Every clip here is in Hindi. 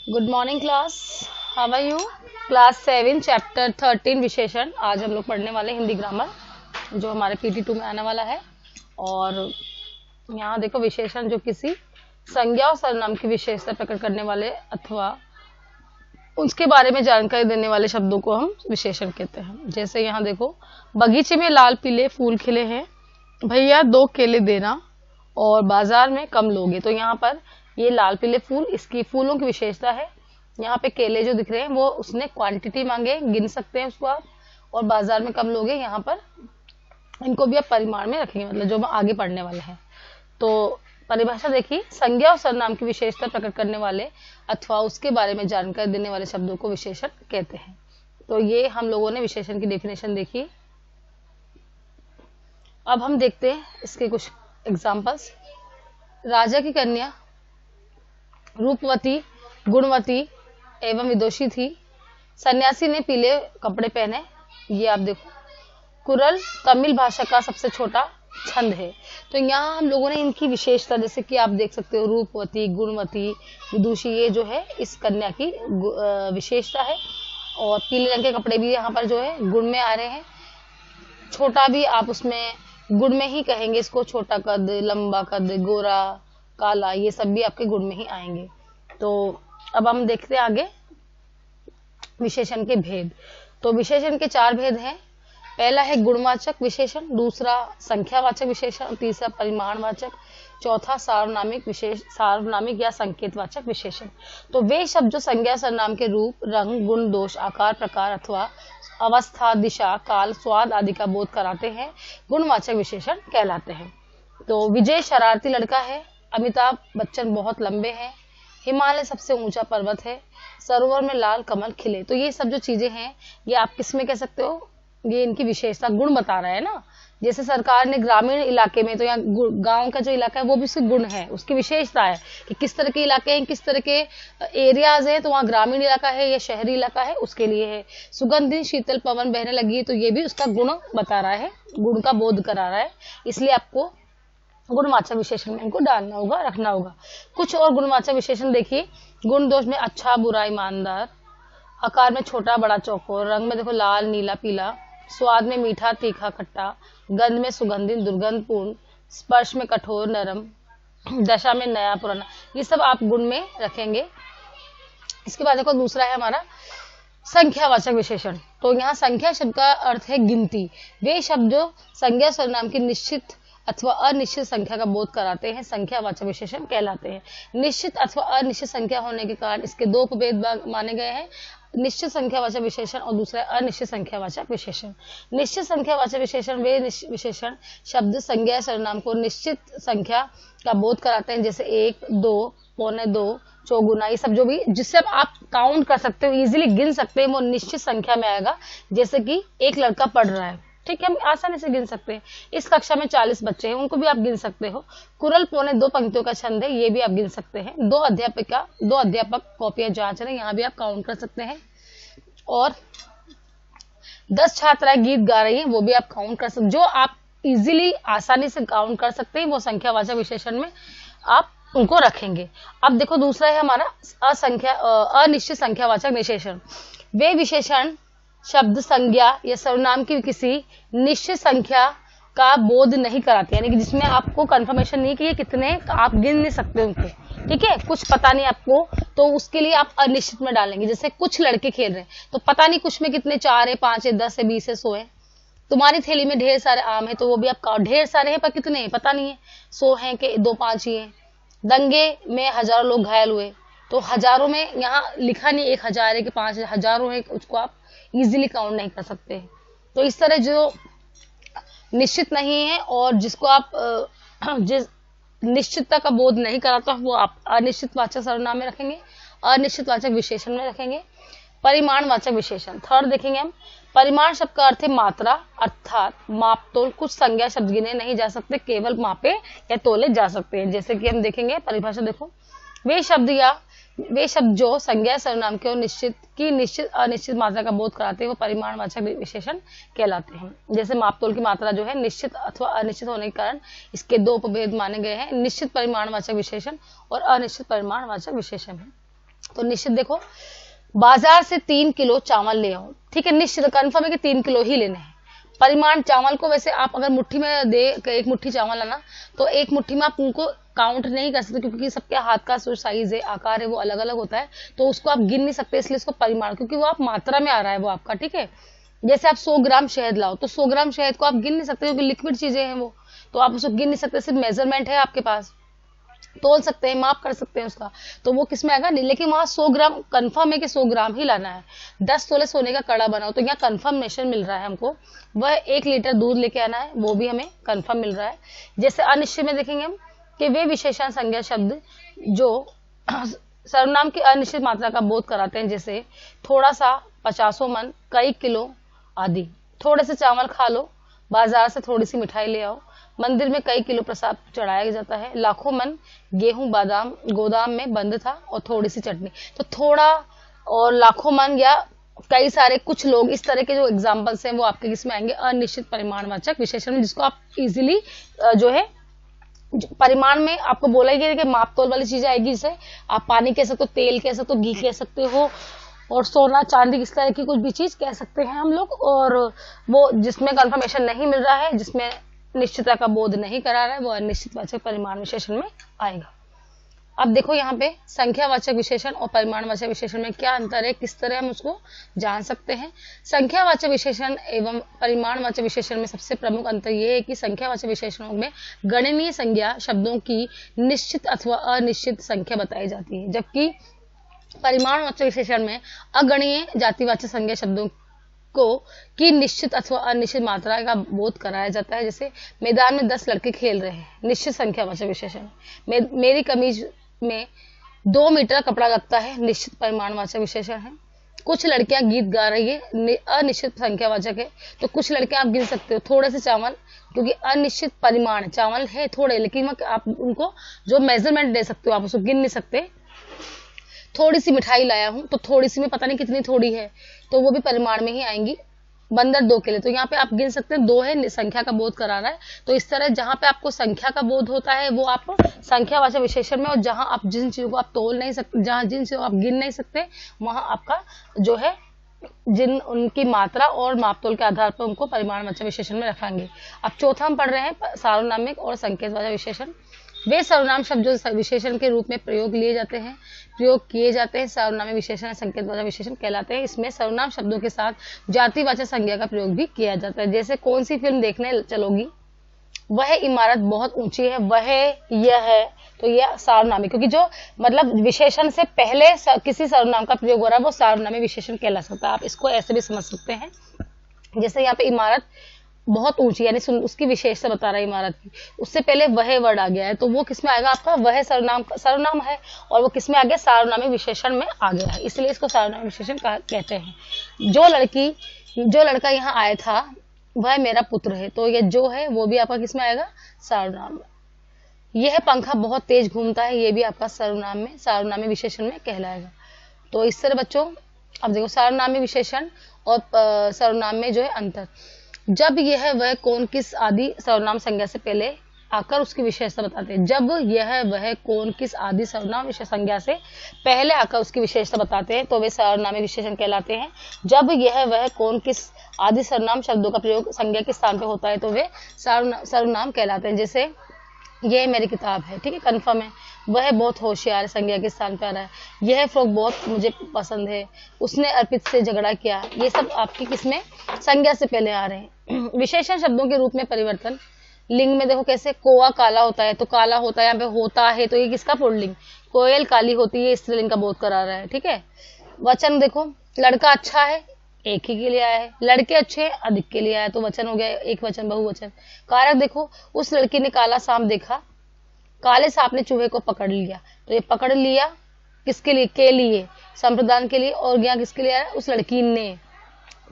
Good morning class. How are you? Class 7 chapter 13 विशेषण। आज हम लोग पढ़ने वाले हिंदी ग्रामर जो हमारे PT2 में आने वाला है। और यहाँ देखो विशेषण जो किसी संज्ञा और सर्वनाम की विशेषता प्रकट करने वाले अथवा उसके बारे में जानकारी देने वाले शब्दों को हम विशेषण कहते हैं। जैसे यहाँ देखो, बगीचे में लाल पीले फूल खिले हैं, भैया 2 केले देना और बाजार में कम लोगे। तो यहाँ पर ये लाल पीले फूल इसकी फूलों की विशेषता है। यहाँ पे केले जो दिख रहे हैं वो उसने क्वांटिटी मांगे, गिन सकते हैं उसको आप। और बाजार में कम लोगे, यहाँ पर इनको भी आप परिमाण में रखेंगे, मतलब जो हम आगे पढ़ने वाले हैं। तो परिभाषा देखिए, संज्ञा और सर्वनाम की विशेषता प्रकट करने वाले अथवा उसके बारे में जानकारी देने वाले शब्दों को विशेषण कहते हैं। तो ये हम लोगों ने विशेषण की डेफिनेशन देखी। अब हम देखते हैं इसके कुछ एग्जाम्पल्स। राजा की कन्या रूपवती, गुणवती एवं विदुषी थी। सन्यासी ने पीले कपड़े पहने। ये आप देखो। कुरल तमिल भाषा का सबसे छोटा छंद है। तो यहाँ हम लोगों ने इनकी विशेषता, जैसे कि आप देख सकते हो, रूपवती, गुणवती, विदुषी, ये जो है इस कन्या की विशेषता है। और पीले रंग के कपड़े भी यहाँ पर जो है गुण में आ रहे हैं। छोटा भी आप उसमें गुण में ही कहेंगे इसको, छोटा कद, लंबा कद, गोरा, काला, ये सब भी आपके गुण में ही आएंगे। तो अब हम देखते हैं आगे विशेषण के भेद। तो विशेषण के 4 भेद हैं। पहला है गुणवाचक विशेषण, दूसरा संख्यावाचक विशेषण, तीसरा परिमाणवाचक, चौथा सार्वनामिक या संकेतवाचक विशेषण। तो वे शब्द जो संज्ञा सर्वनाम के रूप, रंग, गुण, दोष, आकार, प्रकार अथवा अवस्था, दिशा, काल, स्वाद आदि का बोध कराते हैं, गुणवाचक विशेषण कहलाते हैं। तो विजय शरारती लड़का है, अमिताभ बच्चन बहुत लंबे हैं, हिमालय सबसे ऊंचा पर्वत है, सरोवर में लाल कमल खिले। तो ये सब जो चीजें हैं ये आप किस में कह सकते हो, ये इनकी विशेषता गुण बता रहा है ना। जैसे सरकार ने ग्रामीण इलाके में, तो यहाँ गांव का जो इलाका है वो भी उसके गुण है, उसकी विशेषता है कि किस तरह के इलाके हैं, किस तरह के एरियाज हैं। तो वहाँ ग्रामीण इलाका है या शहरी इलाका है, उसके लिए है। सुगंधित शीतल पवन बहने लगी, तो ये भी उसका गुण बता रहा है, गुण का बोध करा रहा है। इसलिए आपको गुणवाचक विशेषण में इनको डालना होगा, रखना होगा। कुछ और गुणवाचक विशेषण देखिए। गुण दोष में अच्छा, बुरा, ईमानदार, आकार में छोटा, बड़ा, चौकोर, रंग में देखो लाल, नीला, पीला, स्वाद में मीठा, तीखा, खट्टा, गंध में सुगंधित, दुर्गंधपूर्ण, स्पर्श में कठोर, नरम, दशा में नया, पुराना, ये सब आप गुण में रखेंगे। इसके बाद देखो दूसरा है हमारा संख्यावाचक विशेषण। तो यहाँ संख्या शब्द का अर्थ है गिनती। वे शब्द जो संज्ञा सर्वनाम की निश्चित अथवा अनिश्चित संख्या का बोध कराते हैं, संख्यावाचक विशेषण कहलाते हैं। निश्चित अथवा अनिश्चित संख्या होने के कारण इसके 2 उपभेद माने गए हैं, निश्चित संख्यावाचक विशेषण और दूसरा अनिश्चित संख्यावाचक विशेषण। निश्चित संख्यावाचक विशेषण वे विशेषण शब्द संज्ञा सर्वनाम को निश्चित संख्या का बोध कराते हैं, जैसे 1, 2, पौने 2, चौगुना, ये सब जो भी जिससे आप काउंट कर सकते हो, इजीली गिन सकते हैं, वो निश्चित संख्या में आएगा। जैसे कि एक लड़का पढ़ रहा है, ठीक है, हम आसानी से गिन सकते हैं। इस कक्षा में 40 बच्चे हैं, उनको भी आप गिन सकते हो। कुरल पौने 2 पंक्तियों का छंद है, ये भी आप गिन सकते हैं। 2 अध्यापक कॉपियां जांच रहे हैं, यहाँ भी आप काउंट कर सकते हैं। और 10 छात्राएं गीत गा रही हैं, वो भी आप काउंट कर सकते। जो आप इजीली आसानी से काउंट कर सकते हैं, वो संख्यावाचक विशेषण में आप उनको रखेंगे। अब देखो दूसरा है हमारा अनिश्चित संख्यावाचक विशेषण। वे विशेषण शब्द संज्ञा या सर्वनाम की किसी निश्चित संख्या का बोध नहीं कराते, यानी कि जिसमें आपको कंफर्मेशन नहीं कि ये कितने, आप गिन नहीं सकते उनको, ठीक है, कुछ पता नहीं आपको, तो उसके लिए आप अनिश्चित में डालेंगे। जैसे कुछ लड़के खेल रहे हैं, तो पता नहीं कुछ में कितने, 4 है, 5 है, 10 है, 20 है, 100 है। तुम्हारी थैली में ढेर सारे आम है, तो वो भी आप ढेर सारे हैं पर कितने हैं पता नहीं है, 100 है कि 2-5 ही है। दंगे में हजारों लोग घायल हुए, तो हजारों में यहाँ लिखा नहीं 1000 है कि 5 हजारों है, उसको आप इजीली काउंट नहीं कर सकते। तो इस तरह जो निश्चित नहीं है और जिसको आप जिस निश्चितता का बोध नहीं कराता, वो आप अनिश्चित वाचक सर्वनाम में रखेंगे, अनिश्चित वाचक विशेषण में रखेंगे। परिमाणवाचक विशेषण थर्ड देखेंगे हम। परिमाण शब्द का अर्थ है मात्रा, अर्थात मापतोल। कुछ संज्ञा शब्द गिने नहीं जा सकते, केवल मापे या तोले जा सकते हैं। जैसे कि हम देखेंगे परिभाषा देखो, वे शब्द जो संज्ञा सर्वनाम के निश्चित अनिश्चित मात्रा का बोध कराते हैं, वो परिमाणवाचक विशेषण कहलाते हैं। जैसे मापतोल की मात्रा जो है निश्चित अथवा अनिश्चित होने के कारण इसके 2 उपभेद माने गए हैं, निश्चित परिमाणवाचक विशेषण और अनिश्चित परिमाणवाचक विशेषण है। तो निश्चित देखो, बाजार से 3 किलो चावल ले आओ, ठीक है, निश्चित कन्फर्म है कि 3 किलो ही लेने हैं। परिमाण चावल को वैसे आप अगर मुट्ठी में दे, एक मुट्ठी चावल लाना, तो एक मुट्ठी में आप उनको काउंट नहीं कर सकते, क्योंकि सबके हाथ का जो साइज है, आकार है, वो अलग अलग होता है, तो उसको आप गिन नहीं सकते, इसलिए इसको परिमाण, क्योंकि वो आप मात्रा में आ रहा है वो आपका, ठीक है। जैसे आप 100 ग्राम शहद लाओ, तो 100 ग्राम शहद को आप गिन नहीं सकते, क्योंकि लिक्विड चीजें हैं वो, तो आप उसको गिन नहीं सकते, सिर्फ मेजरमेंट है आपके पास, तोल सकते हैं, माप कर सकते हैं उसका, तो वो किसमें आएगा, लेकिन वहां 100 ग्राम कन्फर्म है कि 100 ग्राम ही लाना है। 10 तोले सोने का कड़ा बनाओ, तो यहाँ कन्फर्मेशन मिल रहा है हमको, वह 1 लीटर दूध लेके आना है, वो भी हमें कन्फर्म मिल रहा है। जैसे अनिश्चित में देखेंगे हम कि वे विशेषण संज्ञा शब्द जो सर्वनाम की अनिश्चित मात्रा का बोध कराते हैं, जैसे थोड़ा सा, 50 मन, कई किलो आदि। थोड़े से चावल खा लो, बाजार से थोड़ी सी मिठाई ले आओ, मंदिर में कई किलो प्रसाद चढ़ाया जाता है, लाखों मन गेहूं बादाम गोदाम में बंद था और थोड़ी सी चटनी। तो थोड़ा और लाखों मन या कई सारे, कुछ लोग, इस तरह के जो एग्जाम्पल्स हैं वो आपके किसमें आएंगे, अनिश्चित परिमाणवाचक विशेषण में, जिसको आप इजीली जो है परिमाण में आपको बोला गया कि माप तोल वाली चीजें आएगी, जैसे आप पानी कह सकते हो, तेल कह सकते हो, घी कह सकते हो, और सोना चांदी, इस तरह की कुछ भी चीज कह सकते हैं हम लोग। और वो जिसमें कंफर्मेशन नहीं मिल रहा है, जिसमें निश्चितता का बोध नहीं करा रहा है, वो अनिश्चितवाचक परिमाण विशेषण में आएगा। अब देखो यहाँ पे संख्यावाचक विशेषण और परिमाणवाचक विशेषण में क्या अंतर है, किस तरह हम उसको जान सकते हैं। संख्यावाचक विशेषण एवं परिमाणवाचक विशेषण में सबसे प्रमुख अंतर यह है कि संख्यावाचक विशेषणों में गणनीय संज्ञा शब्दों की निश्चित अथवा अनिश्चित संख्या बताई जाती है, जबकि परिमाणवाचक विशेषण में अगणीय जातिवाचक संज्ञा शब्दों को की निश्चित अथवा अनिश्चित मात्रा का बोध कराया जाता है। जैसे मैदान में 10 लड़के खेल रहे हैं, निश्चित संख्यावाचक विशेषण। मेरी कमीज में 2 मीटर कपड़ा लगता है, निश्चित परिमाणवाचक विशेषण है। कुछ लड़कियां गीत गा रही है, अनिश्चित संख्यावाचक है। तो कुछ लड़कियां आप गिन सकते हो, थोड़े से चावल, क्योंकि अनिश्चित परिमाण, चावल है थोड़े, लेकिन आप उनको जो मेजरमेंट दे सकते हो, आप उसको गिन नहीं सकते। थोड़ी सी मिठाई लाया हूं, तो थोड़ी सी में पता नहीं कितनी थोड़ी है, तो वो भी परिमाण में ही आएंगी। बंदर 2 केले, तो यहाँ पे आप गिन सकते हैं, 2 है, संख्या का बोध करा रहा है। तो इस तरह जहां पे आपको संख्या का बोध होता है, वो आप संख्यावाचक विशेषण में, और जहां आप जिन चीजों को आप तोल नहीं सकते, जहां जिन चीजों को आप गिन नहीं सकते, वहां आपका जो है जिन उनकी मात्रा और मापतोल के आधार पर उनको परिमाणवाचक विशेषण में रखेंगे। अब चौथा हम पढ़ रहे हैं सार्वनामिक और संकेतवाचक विशेषण। वे सर्वनाम शब्द जो विशेषण के रूप में प्रयोग किए जाते हैं सर्वनामी विशेषण संकेतवाचक विशेषण कहलाते हैं। इसमें सर्वनाम शब्दों के साथ जातिवाचक संज्ञा का प्रयोग भी किया जाता है। जैसे कौन सी फिल्म देखने चलोगी, वह इमारत बहुत ऊंची है, वह यह है, तो यह सार्वनामी, क्योंकि जो मतलब विशेषण से पहले किसी सर्वनाम का प्रयोग हो रहा है वो सार्वनामी विशेषण कहला सकता है। आप इसको ऐसे भी समझ सकते हैं, जैसे यहाँ पे इमारत बहुत ऊंची, यानी उसकी विशेषता बता रहा है इमारत की, उससे पहले वह वर्ड आ गया है, तो वो किसमें आएगा, आपका वह सर्वनाम है, और वो किसमें आ गया, सार्वनामिक विशेषण में आ गया है, इसलिए इसको सार्वनामिक विशेषण कहते हैं। जो लड़का यहाँ आया था वह मेरा पुत्र है, तो ये जो है वो भी आपका किसमें आएगा, सर्वनाम। यह पंखा बहुत तेज घूमता है, ये भी आपका सार्वनामिक विशेषण में कहलाएगा। तो इस तरह बच्चों अब देखो सार्वनामिक विशेषण और सर्वनाम में जो है अंतर। जब यह वह कौन किस आदि सर्वनाम संज्ञा से पहले आकर उसकी विशेषता बताते हैं। जब यह वह कौन किस आदि सर्वनाम संज्ञा से पहले आकर उसकी विशेषता बताते हैं तो वे सर्वनामिक विशेषण कहलाते हैं। जब यह वह कौन किस आदि सर्वनाम शब्दों का प्रयोग संज्ञा के स्थान पे होता है तो वे सर्वनाम कहलाते हैं। जैसे यह मेरी किताब है, ठीक है, कन्फर्म है। वह बहुत होशियार है, संज्ञा के स्थान पे आ रहा है। यह फ्रॉक बहुत मुझे पसंद है, उसने अर्पित से झगड़ा किया, ये सब आपकी किसमें, संज्ञा से पहले आ रहे हैं। विशेषण शब्दों के रूप में परिवर्तन। लिंग में देखो कैसे, कोआ काला होता है तो काला होता है, यहाँ पे होता है तो ये किसका पुल्लिंग, कोयल काली होती है, स्त्रीलिंग का बोध करा रहा है, ठीक है। वचन देखो, लड़का अच्छा है, एक ही के लिए आया है, लड़के अच्छे हैं, अधिक के लिए आया, तो वचन हो गया एक वचन बहुवचन। कारक देखो, उस लड़की ने काला सांप देखा, काले सांप ने चूहे को पकड़ लिया, तो ये पकड़ लिया किसके लिए, के लिए, संप्रदान के लिए, और यहाँ किसके लिए आया, उस लड़की ने,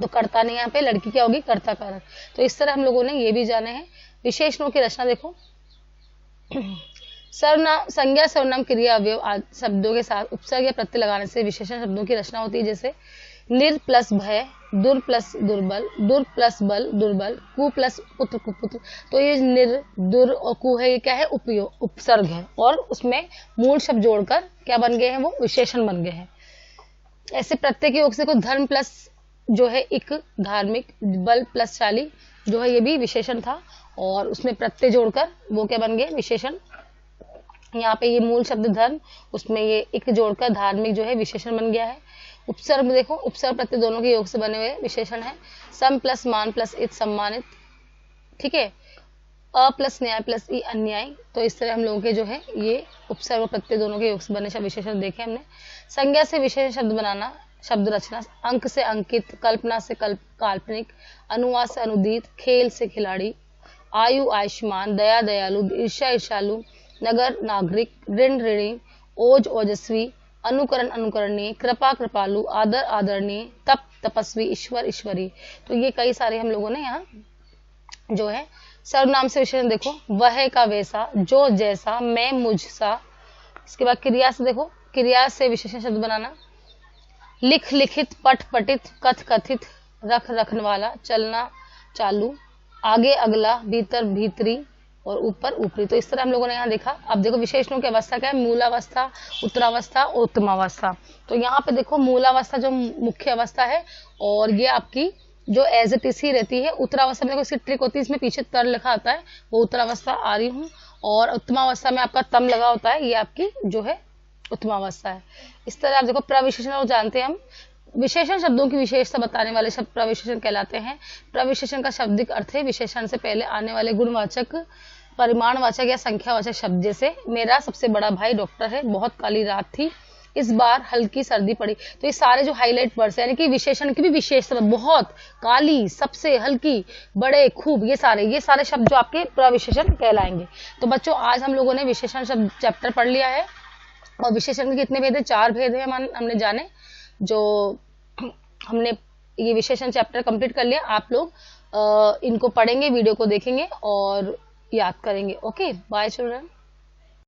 तो कर्ता नहीं, यहाँ पे लड़की क्या होगी, कर्ता कारक। तो इस तरह हम लोगों ने ये भी जाने हैं। विशेषणों की रचना देखो, सर्वनाम संज्ञा सर्वनाम क्रिया अवयव शब्दों के साथ उपसर्ग या प्रत्यय लगाने से विशेषण शब्दों की रचना होती है। जैसे निर प्लस भय, दुर प्लस दुर्बल, दुर प्लस बल दुर्बल, कु प्लस पुत्र कुपुत्र। तो ये निर, दुर और कु है, ये क्या है, उपसर्ग है, और उसमें मूल शब्द जोड़कर क्या बन गए हैं, वो विशेषण बन गए हैं। ऐसे प्रत्येक योग से को धर्म प्लस जो है एक धार्मिक, बल प्लस शाली जो है ये भी विशेषण था, और उसमें प्रत्यय जोड़कर वो क्या बन गए विशेषण। यहाँ पे ये मूल शब्द धर्म, उसमें ये एक जोड़कर धार्मिक जो है विशेषण बन गया है। उपसर्ग देखो, उपसर्ग प्रत्यय दोनों के योग से बने हुए विशेषण है। सम प्लस मान प्लस इत सम्मानित, ठीक है। अ प्लस न्याय प्लस ई अन्याय, तो इस तरह हम लोगों के जो है ये उपसर्ग प्रत्यय दोनों के योग से बने शब्द विशेषण देखे हमने। संज्ञा से विशेषण शब्द बनाना, शब्द रचना, अंक से अंकित, कल्पना से काल्पनिक, अनुवाद से अनुदित, खेल से खिलाड़ी, आयु आयुष्मान, दया दयालु, ईर्ष्या ईर्षालु, नगर नागरिक, ऋण ऋणी, ओज ओजस्वी, अनुकरण अनुकरणीय, कृपा कृपालु, आदर आदरणीय, तप तपस्वी, ईश्वर ईश्वरी। तो ये कई सारे हम लोगों ने यहाँ जो है सर्वनाम से विशेषण देखो, वह का वैसा, जो जैसा, मैं मुझ सा। इसके बाद क्रिया से देखो, क्रिया से विशेषण शब्द बनाना, लिख लिखित, पट पटित, कथ कथित, रख रखने वाला, चलना चालू, आगे अगला, भीतर भीतरी और ऊपर ऊपरी। तो इस तरह हम लोगों ने यहाँ देखा। अब देखो विशेषणों की अवस्था क्या है, मूलावस्था, उत्तरावस्था और उत्तमावस्था। तो यहाँ पे देखो मूलावस्था जो मुख्य अवस्था है, और ये आपकी जो एज इट इज ही रहती है। उत्तरावस्था में देखो इसकी ट्रिक होती है, इसमें पीछे तर लिखा आता है, वो उत्तरावस्था आ रही हूँ, और उत्तमावस्था में आपका तम लगा होता है, ये आपकी जो है उत्तमावस्था है। इस तरह आप देखो प्रविशेषण और जानते हैं हम, विशेषण शब्दों की विशेषता बताने वाले शब्द प्रविशेषण कहलाते हैं। प्रविशेषण का शाब्दिक अर्थ है विशेषण से पहले आने वाले गुणवाचक, परिमाणवाचक या संख्यावाचक शब्द। जैसे मेरा सबसे बड़ा भाई डॉक्टर है, बहुत काली रात थी, इस बार हल्की सर्दी पड़ी। तो ये सारे जो हाईलाइट वर्ड्स यानी कि विशेषण की भी विशेषता, बहुत, काली, सबसे, हल्की, बड़े, खूब, ये सारे शब्द जो आपके प्रविशेषण कहलाएंगे। तो बच्चों आज हम लोगों ने विशेषण शब्द चैप्टर पढ़ लिया है, और विशेषण के कितने भेद है, 4 भेद है हमने जाने। जो हमने ये विशेषण चैप्टर कंप्लीट कर लिया, आप लोग इनको पढ़ेंगे, वीडियो को देखेंगे और याद करेंगे। Okay, bye children.